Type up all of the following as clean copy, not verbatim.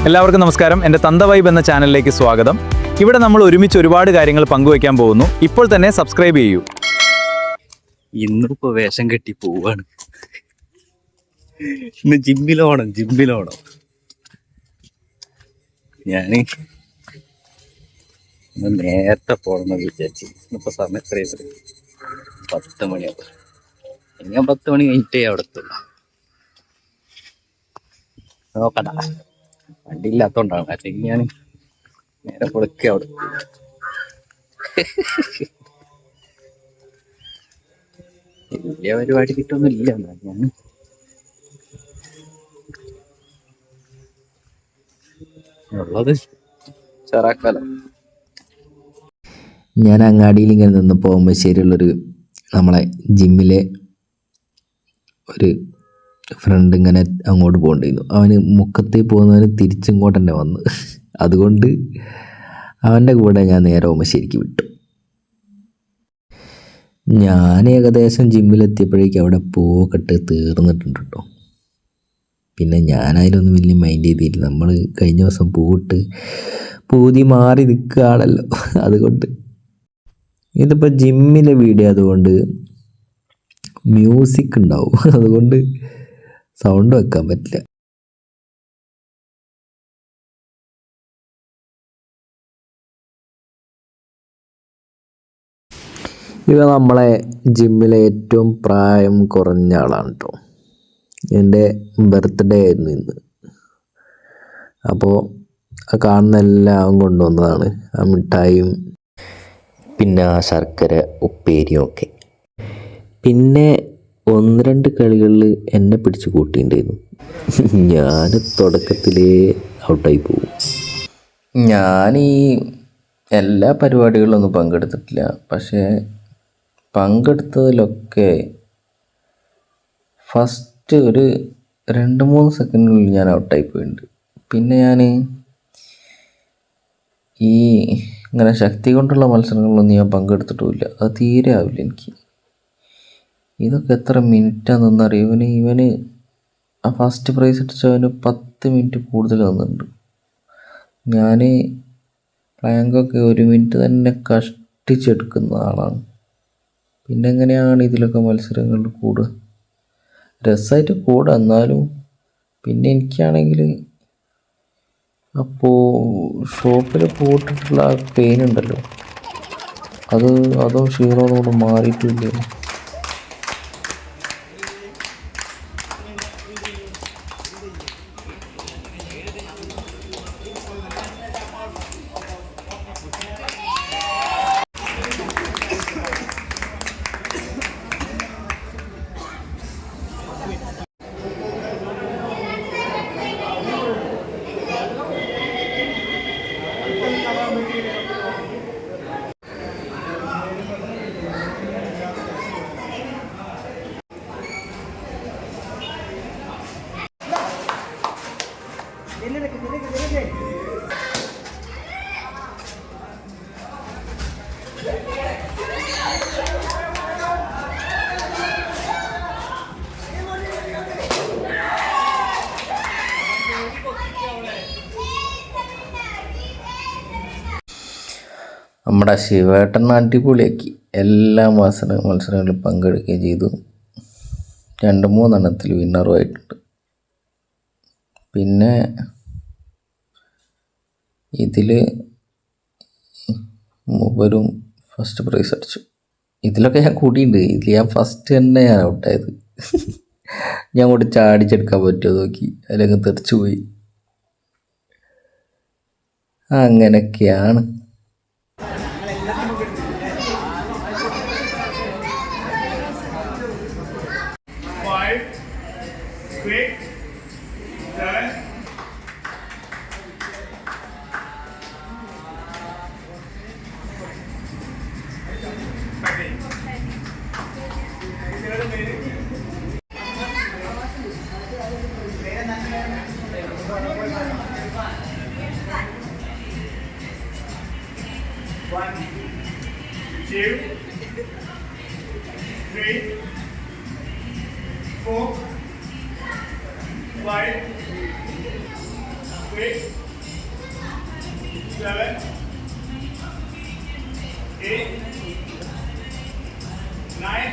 എല്ലാവർക്കും നമസ്കാരം. എൻ്റെ തന്ത വൈബ് എന്ന ചാനലിലേക്ക് സ്വാഗതം. ഇവിടെ നമ്മൾ ഒരുമിച്ച് ഒരുപാട് കാര്യങ്ങൾ പങ്കുവയ്ക്കാൻ പോകുന്നു. ഇപ്പോൾ തന്നെ സബ്സ്ക്രൈബ് ചെയ്യൂ. ഇന്നിപ്പോ വേഷം കെട്ടി പോവാണ്. ഇന്ന് ജിമ്മിലോണം. ഞാന് ഇന്ന് നേരത്തെ പോകണമെന്ന് വിചാരിച്ചു. ഇന്നിപ്പോ സമയം എത്രയാണ്? 10 മണിയാവും. ഞാൻ 10 മണി കഴിഞ്ഞിട്ടേ അവിടെ എത്തുള്ളൂ. നോക്കണ്ട, വണ്ടി ഇല്ലാത്തോണ്ടാണ്. അല്ലെങ്കിൽ ഞാൻ നേരെ കൊടുക്കുക അവിടെ. വലിയ പരിപാടി കിട്ടൊന്നുമില്ല. ഞാൻ ഉള്ളത് ചെറാക്കാലോ. ഞാൻ അങ്ങാടിയിൽ ഇങ്ങനെ നിന്ന് പോകുമ്പോൾ ശരിയുള്ളൊരു നമ്മളെ ജിമ്മിലെ ഒരു ഫ്രണ്ട് ഇങ്ങനെ അങ്ങോട്ട് പോകണ്ടിരുന്നു. അവന് മുക്കത്തേ പോകുന്നവന് തിരിച്ചിങ്ങോട്ട് തന്നെ വന്നു. അതുകൊണ്ട് അവൻ്റെ കൂടെ ഞാൻ നേരെ ഓമശ്ശേരിക്ക് വിട്ടു. ഞാൻ ഏകദേശം ജിമ്മിലെത്തിയപ്പോഴേക്കും അവിടെ പോകട്ട് തീർന്നിട്ടുണ്ട് കേട്ടോ. പിന്നെ ഞാനതിലൊന്നും വലിയ മൈൻഡ് ചെയ്തില്ല. നമ്മൾ കഴിഞ്ഞ ദിവസം പോയിട്ട് പൂതി മാറി നിൽക്കുകയാണല്ലോ. അതുകൊണ്ട് ഇതിപ്പോൾ ജിമ്മിലെ വീഡിയോ അതുകൊണ്ട് മ്യൂസിക് ഉണ്ടാവും. അതുകൊണ്ട് സൗണ്ട് വെക്കാൻ പറ്റില്ല. ഇവ നമ്മളെ ജിമ്മിലെ ഏറ്റവും പ്രായം കുറഞ്ഞ ആളാണ് കേട്ടോ. എൻ്റെ ബർത്ത്ഡേ ആയിരുന്നു ഇന്ന്. അപ്പോൾ ആ കാണുന്ന എല്ലാം കൊണ്ടുവന്നതാണ്. ആ മിഠായിയും പിന്നെ ആ ശർക്കര ഉപ്പേരിയും ഒക്കെ. പിന്നെ 1-2 കളികളിൽ എന്നെ പിടിച്ച് കൂട്ടിയിട്ടുണ്ടായിരുന്നു. ഞാൻ തുടക്കത്തിലേ ഔട്ടായി പോകും. ഞാൻ ഈ എല്ലാ പരിപാടികളിലൊന്നും പങ്കെടുത്തിട്ടില്ല. പക്ഷേ പങ്കെടുത്തതിലൊക്കെ ഫസ്റ്റ് ഒരു 2-3 സെക്കൻഡിനുള്ളിൽ ഞാൻ ഔട്ടായി പോയിട്ടുണ്ട്. പിന്നെ ഞാൻ ഈ ഇങ്ങനെ ശക്തി കൊണ്ടുള്ള മത്സരങ്ങളിലൊന്നും ഞാൻ പങ്കെടുത്തിട്ടുമില്ല. അത് തീരെ ആവില്ല എനിക്ക്. ഇതൊക്കെ എത്ര മിനിറ്റാണെന്നറിയും. ഇവന് ആ ഫസ്റ്റ് പ്രൈസ് അടിച്ചവന് 10 മിനിറ്റ് കൂടുതൽ തന്നിട്ടുണ്ട്. ഞാൻ പ്ലാങ്കൊക്കെ 1 മിനിറ്റ് തന്നെ കഷ്ടിച്ചെടുക്കുന്ന ആളാണ്. പിന്നെ എങ്ങനെയാണ് ഇതിലൊക്കെ മത്സരങ്ങളിൽ കൂടുക? രസമായിട്ട് കൂടുക. എന്നാലും പിന്നെ എനിക്കാണെങ്കിൽ അപ്പോൾ ഷോപ്പിൽ പോയിട്ടുള്ള പെയിൻ ഉണ്ടല്ലോ, അതോ ക്ഷീണമൊന്നും മാറിയിട്ടില്ല. നമ്മുടെ ശിവേട്ടൻ അടിപൊളിയാക്കി. എല്ലാ മത്സരങ്ങളിലും പങ്കെടുക്കുകയും ചെയ്തു. 2-3 എണ്ണത്തിൽ വിന്നറുമായിട്ടുണ്ട്. പിന്നെ ഇതിൽ മൂവരും ഫസ്റ്റ് പ്രൈസ് അടിച്ചു. ഇതിലൊക്കെ ഞാൻ കൂടിയിട്ടുണ്ട്. ഇതിൽ ഞാൻ ഫസ്റ്റ് തന്നെ ഞാൻ ഔട്ടായത്. ഞാൻ കൂടി ചാടിച്ചെടുക്കാൻ പറ്റുമോ നോക്കി, അതിലങ്ങ് തെറിച്ചു പോയി. അങ്ങനെയൊക്കെയാണ്. One, two, three, 4, 5, 6, 7, 8, 9.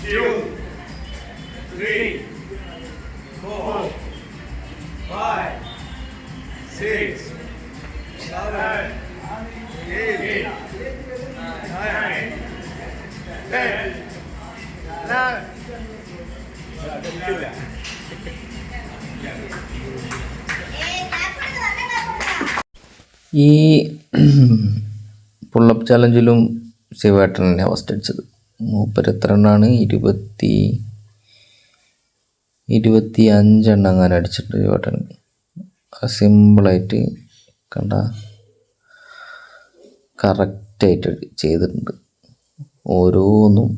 Two, 3, 4, 5, 6, 7, 8, 9, 10, 11. ഈ പുള്ളപ്പ് ചാലഞ്ചിലും ശിവേട്ടൻ തന്നെയാണ് ഫസ്റ്റ് അടിച്ചത്. മൂപ്പര് എത്ര എണ്ണമാണ് 25 അങ്ങനെ അടിച്ചിട്ടുണ്ട് ശിവേട്ടൻ. സിമ്പിളായിട്ട് കണ്ട കറക്റ്റായിട്ട് ചെയ്തിട്ടുണ്ട്. ഓരോന്നും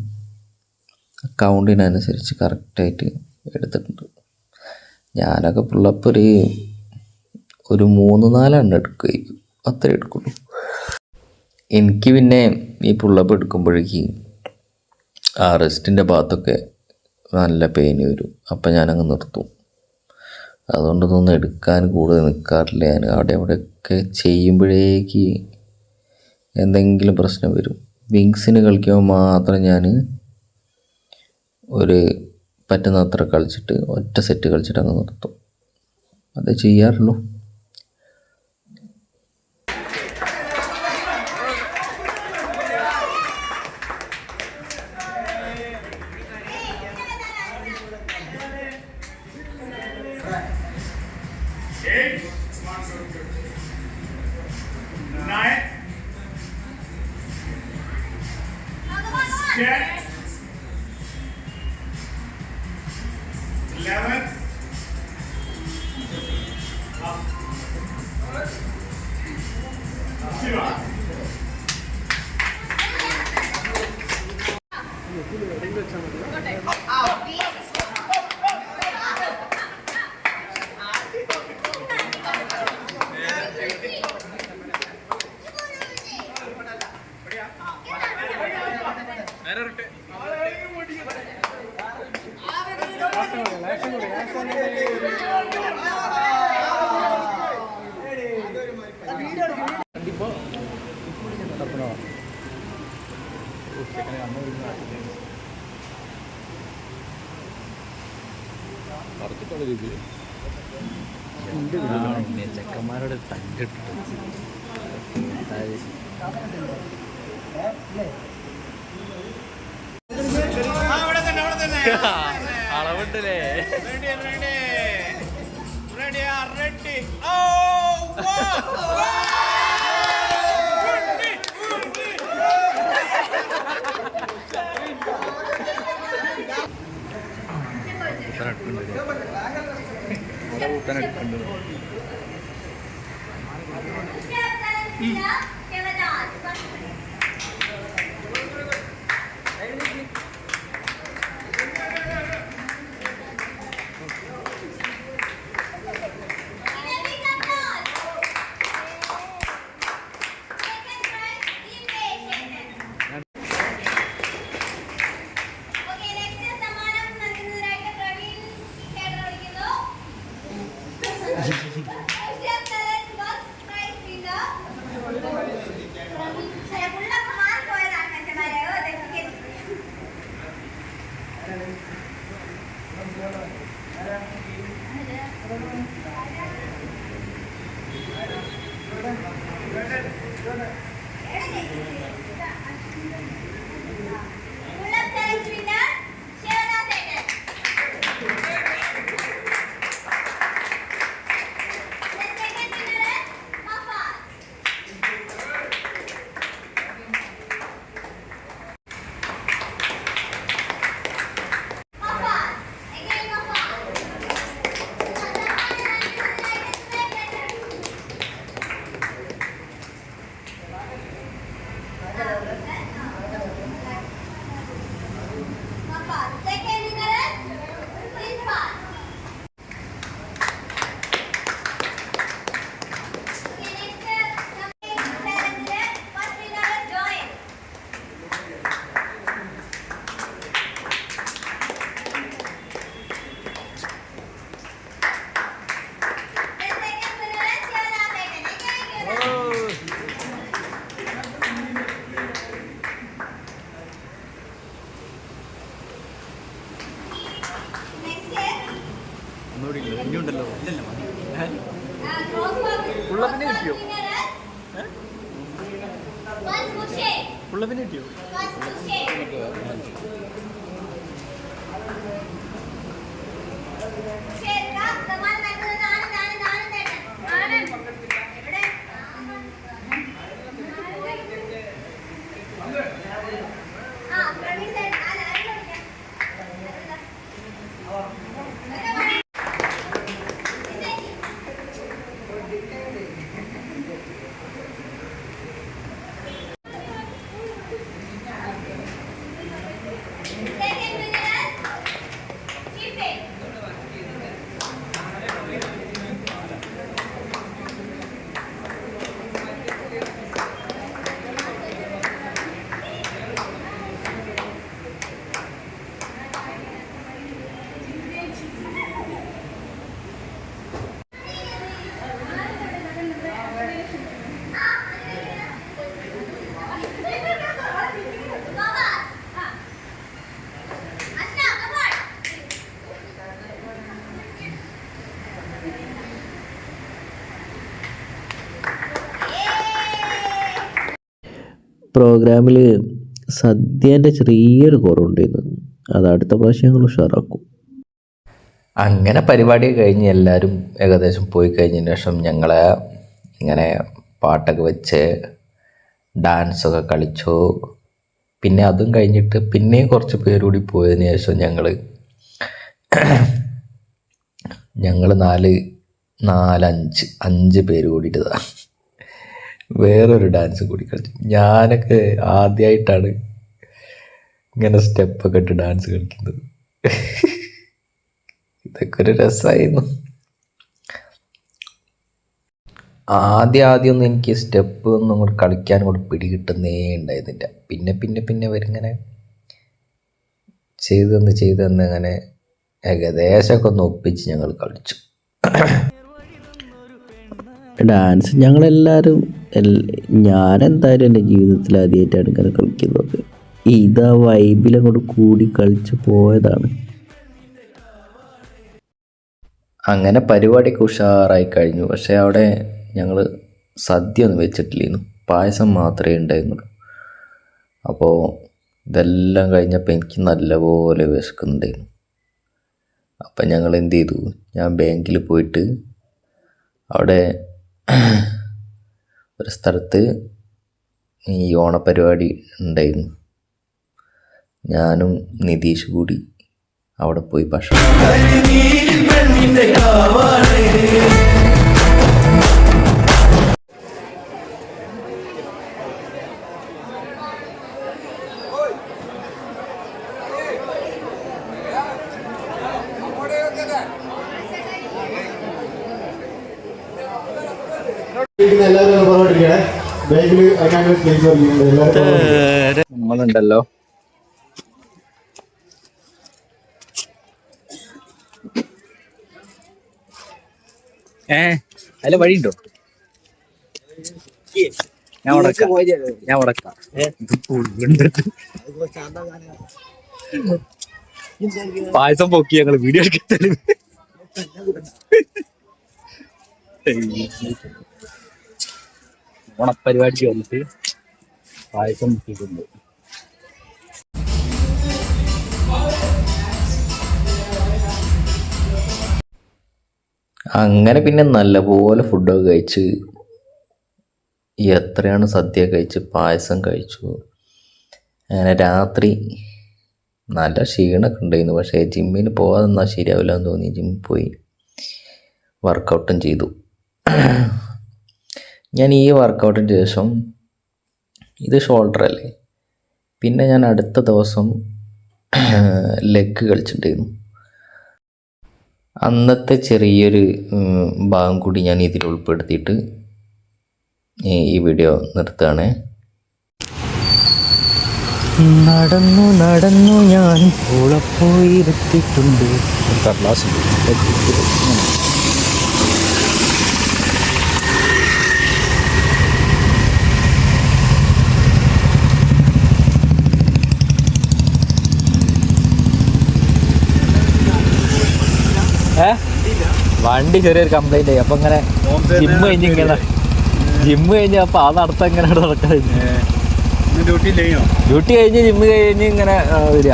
കൗണ്ടിനനുസരിച്ച് കറക്റ്റായിട്ട് എടുത്തിട്ടുണ്ട്. ഞാനൊക്കെ പുള്ളപ്പ് ഒരു 3-4 എണ്ണം എടുക്കുമായിരിക്കും, അത്രേ എടുക്കുള്ളൂ. എനിക്ക് പിന്നെ ഈ പുള്ളപ്പ് എടുക്കുമ്പോഴേക്ക് ആ റെസ്റ്റിൻ്റെ ഭാഗത്തൊക്കെ നല്ല പെയിൻ വരും. അപ്പം ഞാനങ്ങ് നിർത്തും. അതുകൊണ്ടൊന്നും എടുക്കാൻ കൂടുതൽ നിൽക്കാറില്ല. ഞാൻ അവിടെയൊക്കെ ചെയ്യുമ്പോഴേക്ക് എന്തെങ്കിലും പ്രശ്നം വരും. വിങ്സിന് കളിക്കുമ്പോൾ മാത്രം ഞാൻ പറ്റുന്നത്ര കളിച്ചിട്ട് ഒറ്റ സെറ്റ് കളിച്ചിട്ട് അങ്ങ് നിർത്തും. അതേ ചെയ്യാറുള്ളൂ. Eight, 9, 10, 11, Shiva. ചെക്കന്മാരോട് തങ്കിട്ടിട്ട് അളവുണ്ടല്ലേ. First step challenge was prize winner. പ്രോഗ്രാമിൽ സദ്യേൻ്റെ ചെറിയൊരു കുറവുണ്ടായിരുന്നു. അത് അടുത്ത പ്രാവശ്യം ഞങ്ങൾ ഉഷാറാക്കും. അങ്ങനെ പരിപാടി കഴിഞ്ഞ് എല്ലാവരും ഏകദേശം പോയി കഴിഞ്ഞതിന് ശേഷം ഞങ്ങളെ ഇങ്ങനെ പാട്ടൊക്കെ വെച്ച് ഡാൻസൊക്കെ കളിച്ചു. പിന്നെ അതും കഴിഞ്ഞിട്ട് പിന്നെയും കുറച്ച് പേരുകൂടി പോയതിന് ശേഷം ഞങ്ങൾ 4-5 പേര് കൂടിയിട്ടതാണ് വേറൊരു ഡാൻസ് കൂടി കളിച്ചു. ഞാനൊക്കെ ആദ്യമായിട്ടാണ് ഇങ്ങനെ സ്റ്റെപ്പൊക്കെ ഇട്ട് ഡാൻസ് കളിക്കുന്നത്. ഇതൊക്കെ ഒരു രസമായിരുന്നു. ആദ്യമൊന്നും എനിക്ക് സ്റ്റെപ്പ് ഒന്നും കൂടെ കളിക്കാൻ കൂടെ പിടികിട്ടുന്നേ ഉണ്ടായിരുന്നില്ല. പിന്നെ അവരിങ്ങനെ ചെയ്ത് തന്ന് അങ്ങനെ ഏകദേശമൊക്കെ ഒന്ന് ഒപ്പിച്ച് ഞങ്ങൾ കളിച്ചു. ഡാൻസ് ഞങ്ങളെല്ലാവരും ഞാനെന്തായാലും എൻ്റെ ജീവിതത്തിൽ ആദ്യമായിട്ടാണ് ഇങ്ങനെ കളിക്കുന്നത്. ഇതാ വൈബിലങ്ങോട്ട് കൂടി കളിച്ച് പോയതാണ്. അങ്ങനെ പരിപാടിയൊക്കെ ഉഷാറായി കഴിഞ്ഞു. പക്ഷേ അവിടെ ഞങ്ങൾ സദ്യ ഒന്നും വെച്ചിട്ടില്ലായിരുന്നു, പായസം മാത്രമേ ഉണ്ടായിരുന്നുള്ളൂ. അപ്പോൾ ഇതെല്ലാം കഴിഞ്ഞപ്പോൾ എനിക്ക് നല്ലപോലെ വിശക്കുന്നുണ്ടായിരുന്നു. അപ്പം ഞങ്ങൾ എന്ത് ചെയ്തു, ഞാൻ ബാങ്കിൽ പോയിട്ട് അവിടെ ഒരു സ്ഥലത്ത് ഈ ഓണപ്പരിപാടി ഉണ്ടായിരുന്നു. ഞാനും നിതീഷ് കൂടി അവിടെ പോയി ഭക്ഷണം. നമ്മളുണ്ടല്ലോ അതിലെ വഴിയുണ്ടോ? ഞാൻ ഉടക്കാം. പായസം പൊക്കി ഞങ്ങള് വീഡിയോ എടുക്കത്തല്. ഓണപ്പരിപാടിക്ക് വന്നിട്ട് പായസം പൊക്കിയിട്ടുണ്ട്. അങ്ങനെ പിന്നെ നല്ലപോലെ ഫുഡൊക്കെ കഴിച്ച് എത്രയാണ് സദ്യ കഴിച്ച് പായസം കഴിച്ചു. അങ്ങനെ രാത്രി നല്ല ക്ഷീണമൊക്കെ ഉണ്ടായിരുന്നു. പക്ഷേ ജിമ്മിന് പോകാതെ നിന്നാൽ ശരിയാവില്ല എന്ന് തോന്നി ജിമ്മിൽ പോയി വർക്കൗട്ടും ചെയ്തു. ഞാൻ ഈ വർക്കൗട്ടിന് ശേഷം ഇത് ഷോൾഡർ അല്ലേ, പിന്നെ ഞാൻ അടുത്ത ദിവസം ലെഗ് കളിച്ചിട്ടുണ്ടായിരുന്നു. അന്നത്തെ ചെറിയൊരു ഭാഗം കൂടി ഞാൻ ഇതിൽ ഉൾപ്പെടുത്തിയിട്ട് ഈ വീഡിയോ നിർത്തുകയാണ്. നടന്നു ഞാൻ പോയിരത്തിട്ടുണ്ട്. വണ്ടി ചെറിയൊരു കംപ്ലൈന്റ് ആയി. അപ്പൊ ഇങ്ങനെ ജിമ്മ് കഴിഞ്ഞപ്പോ ആ നടത്തം എങ്ങനെ നടക്കാൻ ഡ്യൂട്ടി ചെയ്യോ? ഡ്യൂട്ടി കഴിഞ്ഞ് ജിമ്മ് കഴിഞ്ഞ് ഇങ്ങനെ വരിക.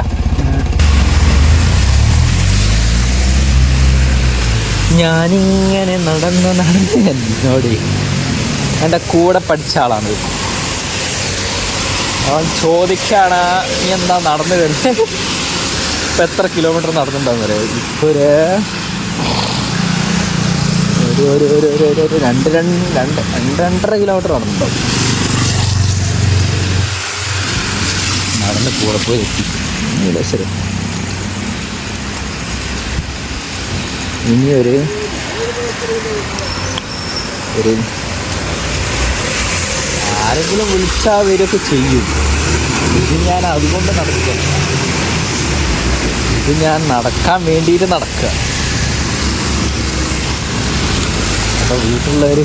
ഞാനിങ്ങനെ നടന്ന് എന്നോട് എൻ്റെ കൂടെ പഠിച്ച ആളാണ്. അവൻ ചോദിക്കാണ് നീ എന്താ നടന്നു വരുന്നത്, ഇപ്പം എത്ര കിലോമീറ്റർ നടന്നിട്ടുണ്ടാവും പറയാം. ഇപ്പോൾ ഒരു രണ്ടര കിലോമീറ്റർ നടന്നിട്ടുണ്ടാവും. നടന്ന് കൂടെ പോയി എത്തി നീലേശ്വരം. ഇനിയൊരു ആരെങ്കിലും വിളിച്ചാൽ വരൊക്കെ ചെയ്യും. ഇത് ഞാൻ അതുകൊണ്ട് നടക്കുക, ഇത് ഞാൻ നടക്കാൻ വേണ്ടിയിട്ട് നടക്കുക. അപ്പോൾ വീട്ടിലുള്ളവർ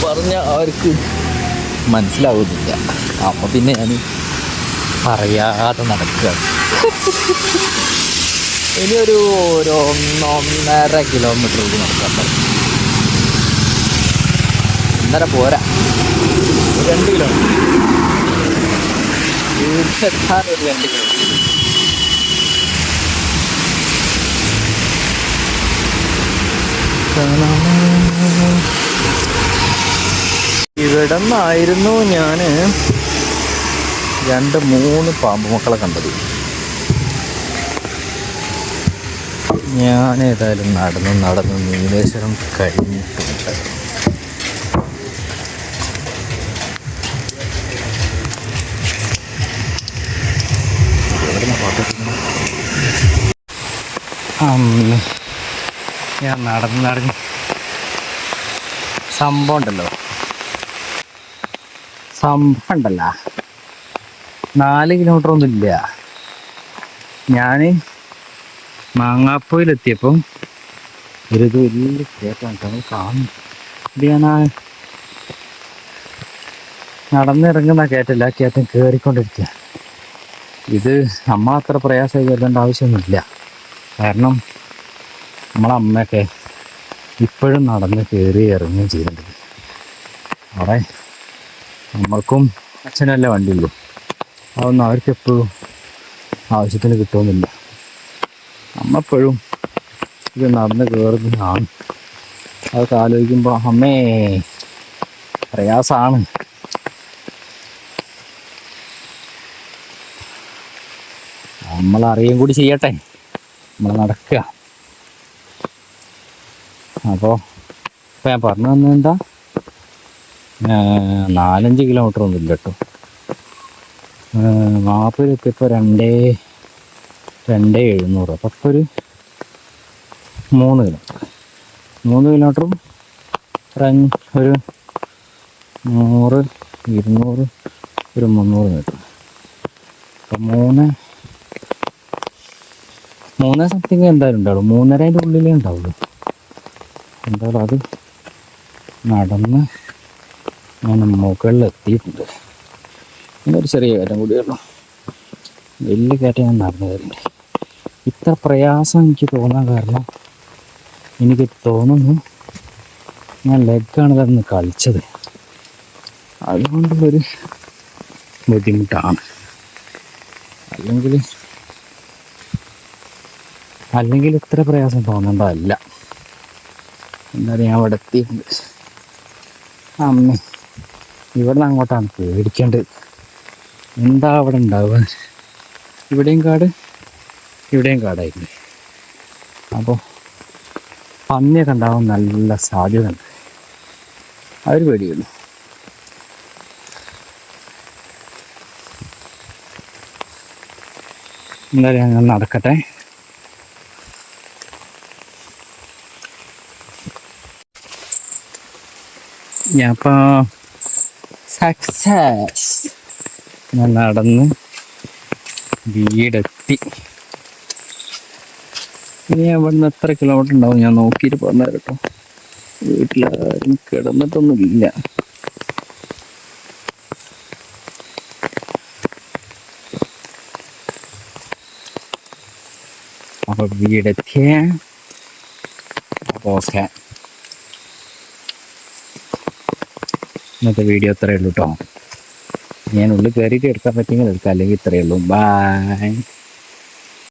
പറഞ്ഞ അവർക്ക് മനസ്സിലാവുന്നില്ല. അപ്പോൾ പിന്നെ ഞാൻ പറയാതെ നടക്കുക. ഇനിയൊരു 1.5 കിലോമീറ്റർ നടക്കാൻ പറ്റും. 1.5 പോരാ, 2 കിലോമീറ്റർ വീട്ടിലെത്താൻ ഒരു 2 കിലോമീറ്റർ. ഇവിടെ നിന്നായിരുന്നു ഞാൻ 2-3 പാമ്പ് മക്കളെ കണ്ടത്. ഞാനേതായാലും നടന്ന് നീലേശ്വരം കഴിഞ്ഞിട്ടുണ്ട്. ഞാൻ നടന്ന് സംഭവം ഉണ്ടല്ലോ 4 കിലോമീറ്റർ ഒന്നും ഇല്ല. ഞാൻ മാങ്ങാപ്പോയിലെത്തിയപ്പം ഒരു വലിയ കയറ്റാണ് കാണുന്നു. ഇത് ഞാൻ നടന്നിറങ്ങുന്ന കയറ്റല്ല, കയറ്റം കയറിക്കൊണ്ടിരിക്കുക. ഇത് നമ്മൾ അത്ര പ്രയാസമായി കരുതേണ്ട ആവശ്യമൊന്നുമില്ല. കാരണം നമ്മളമ്മയൊക്കെ ഇപ്പോഴും നടന്ന് കയറി ഇറങ്ങുകയും ചെയ്യുന്നുണ്ട്. അവിടെ നമ്മൾക്കും അച്ഛനല്ലേ വണ്ടിയുള്ളൂ, അതൊന്നും അവർക്ക് എപ്പോഴും ആവശ്യത്തിന് കിട്ടുമെന്നില്ല. നമ്മളെപ്പോഴും ഇത് നടന്ന് കയറുന്നതാണ്. അതൊക്കെ ആലോചിക്കുമ്പോൾ അമ്മേ പ്രയാസമാണ്. നമ്മളറിയുകയും കൂടി ചെയ്യട്ടെ, നമ്മൾ നടക്കുക. അപ്പോൾ ഇപ്പം ഞാൻ പറഞ്ഞു തന്നെന്താ, 4-5 കിലോമീറ്റർ ഒന്നും ഇല്ല കേട്ടോ. മാപ്പിലെത്തിയപ്പോൾ 2,700. അപ്പം ഇപ്പോൾ ഒരു 3 കിലോമീറ്ററും ഒരു 100, 200, ഒരു 300 മീറ്റർ. അപ്പം 3 സംതിങ് എന്തായാലും ഉണ്ടാവുള്ളൂ. 3.5 ഉള്ളിലേ ഉണ്ടാവുള്ളൂ. എന്തായാലും അത് നടന്ന് ഞാൻ മുകളിലെത്തിയിട്ടുണ്ട്. ഇന്നൊരു ചെറിയ കയറ്റം കൂടിയുള്ളൂ, വലിയ കയറ്റം ഞാൻ നടന്നു കയറിയിട്ടുണ്ട്. ഇത്ര പ്രയാസം എനിക്ക് തോന്നാൻ കാരണം എനിക്ക് തോന്നുന്നു ഞാൻ ലെഗാണ് കിടന്ന് കളിച്ചത്, അതുകൊണ്ടുള്ളൊരു ബുദ്ധിമുട്ടാണ്. അല്ലെങ്കിൽ ഇത്ര പ്രയാസം തോന്നേണ്ടതല്ല. എന്തായാലും ഞാൻ അവിടെ എത്തിയിട്ടുണ്ട്. അമ്മ ഇവിടെ നിന്ന് അങ്ങോട്ടാണ് പേടിക്കേണ്ടത്. എന്താ അവിടെ ഉണ്ടാവുക, ഇവിടെയും കാട് ഇവിടെയും കാടായിരുന്നു. അപ്പോൾ പന്നിയൊക്കെ ഉണ്ടാവാൻ നല്ല സാധ്യത ഉണ്ട്. അവർ പേടിയുള്ളൂ. എന്തായാലും ഞാൻ നടക്കട്ടെ. ഞാനിപ്പോൾ സക്സസ്, ഞാൻ നടന്ന് വീടെത്തി. ഇനി അവിടുന്ന് എത്ര കിലോമീറ്റർ ഉണ്ടാവും ഞാൻ നോക്കിയിട്ട് പറഞ്ഞു കേട്ടോ. വീട്ടിലാരും കിടന്നിട്ടൊന്നുമില്ല. അപ്പോൾ വീടെത്തിയ അപ്പോൾ ഓക്കെ. ഇന്നത്തെ വീഡിയോ അത്രയേ ഉള്ളൂ കേട്ടോ. ഞാൻ ഉള്ളിൽ കയറിയിട്ട് എടുക്കാൻ പറ്റിയെങ്കിൽ എടുക്കാം, അല്ലെങ്കിൽ ഇത്രയേ ഉള്ളൂ. ബൈ.